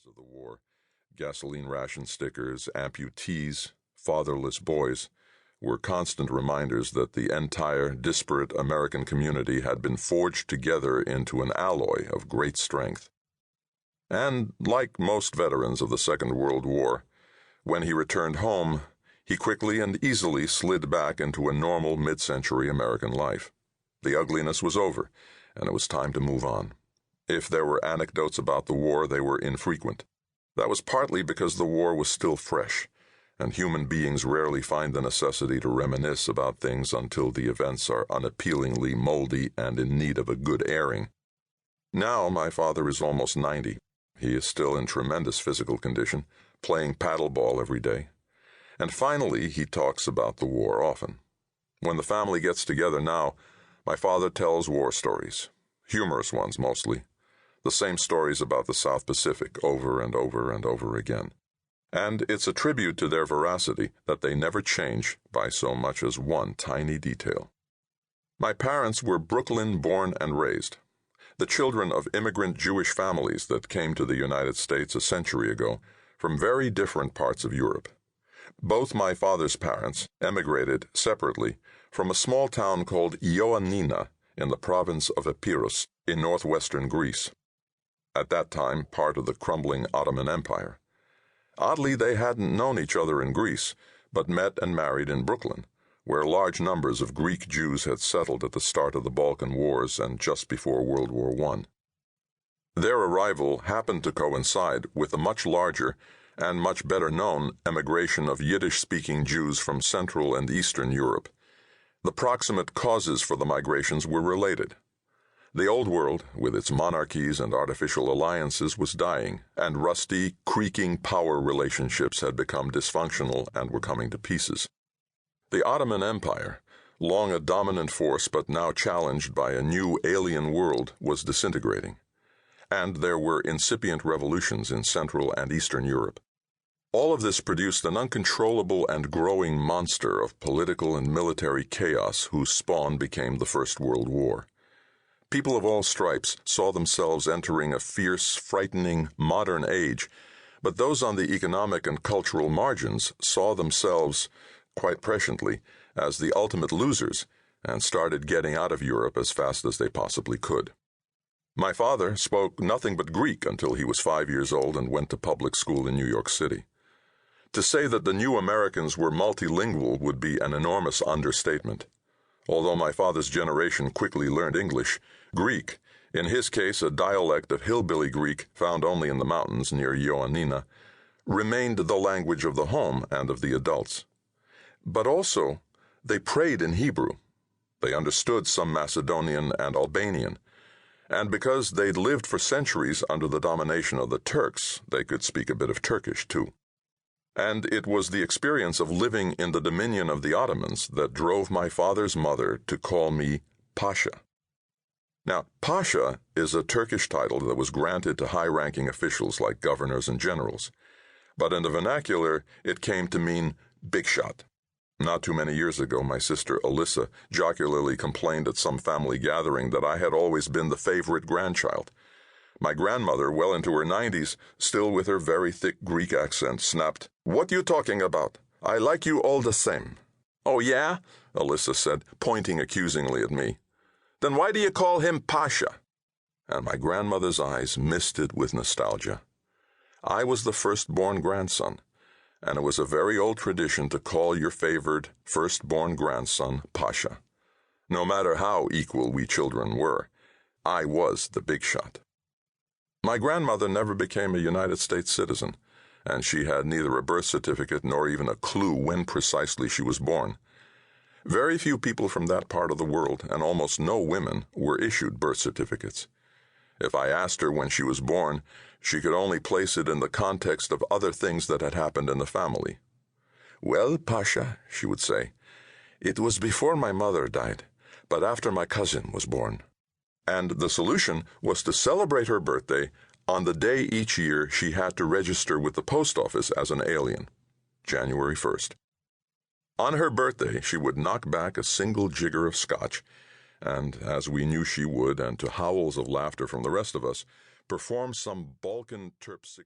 of the war, gasoline ration stickers, amputees, fatherless boys, were constant reminders that the entire disparate American community had been forged together into an alloy of great strength. And, like most veterans of the Second World War, when he returned home, he quickly and easily slid back into a normal mid-century American life. The ugliness was over, and it was time to move on. If there were anecdotes about the war, they were infrequent. That was partly because the war was still fresh, and human beings rarely find the necessity to reminisce about things until the events are unappealingly moldy and in need of a good airing. Now my father is almost 90. He is still in tremendous physical condition, playing paddleball every day. And finally, he talks about the war often. When the family gets together now, my father tells war stories, humorous ones mostly, the same stories about the South Pacific over and over and over again. And it's a tribute to their veracity that they never change by so much as one tiny detail. My parents were Brooklyn born and raised, the children of immigrant Jewish families that came to the United States a century ago from very different parts of Europe. Both my father's parents emigrated separately from a small town called Ioannina in the province of Epirus in northwestern Greece, at that time part of the crumbling Ottoman Empire. Oddly, they hadn't known each other in Greece, but met and married in Brooklyn, where large numbers of Greek Jews had settled at the start of the Balkan Wars and just before World War I. Their arrival happened to coincide with a much larger and much better known emigration of Yiddish-speaking Jews from Central and Eastern Europe. The proximate causes for the migrations were related. The Old World, with its monarchies and artificial alliances, was dying, and rusty, creaking power relationships had become dysfunctional and were coming to pieces. The Ottoman Empire, long a dominant force but now challenged by a new alien world, was disintegrating. And there were incipient revolutions in Central and Eastern Europe. All of this produced an uncontrollable and growing monster of political and military chaos whose spawn became the First World War. People of all stripes saw themselves entering a fierce, frightening, modern age, but those on the economic and cultural margins saw themselves, quite presciently, as the ultimate losers and started getting out of Europe as fast as they possibly could. My father spoke nothing but Greek until he was 5 years old and went to public school in New York City. To say that the new Americans were multilingual would be an enormous understatement. Although my father's generation quickly learned English, Greek, in his case a dialect of hillbilly Greek found only in the mountains near Ioannina, remained the language of the home and of the adults. But also, they prayed in Hebrew. They understood some Macedonian and Albanian, and because they'd lived for centuries under the domination of the Turks, they could speak a bit of Turkish too. And it was the experience of living in the dominion of the Ottomans that drove my father's mother to call me Pasha. Now, Pasha is a Turkish title that was granted to high-ranking officials like governors and generals, but in the vernacular it came to mean big shot. Not too many years ago, my sister Alyssa jocularly complained at some family gathering that I had always been the favorite grandchild. My grandmother, well into her 90s, still with her very thick Greek accent, snapped, "What you talking about? I like you all the same." "Oh, yeah?" Alyssa said, pointing accusingly at me. "Then why do you call him Pasha?" And my grandmother's eyes misted with nostalgia. I was the firstborn grandson, and it was a very old tradition to call your favored firstborn grandson Pasha. No matter how equal we children were, I was the big shot. My grandmother never became a United States citizen, and she had neither a birth certificate nor even a clue when precisely she was born. Very few people from that part of the world, and almost no women, were issued birth certificates. If I asked her when she was born, she could only place it in the context of other things that had happened in the family. "Well, Pasha," she would say, "it was before my mother died, but after my cousin was born." And the solution was to celebrate her birthday on the day each year she had to register with the post office as an alien, January 1st. On her birthday, she would knock back a single jigger of scotch, and, as we knew she would, and to howls of laughter from the rest of us, perform some Balkan terpsichore.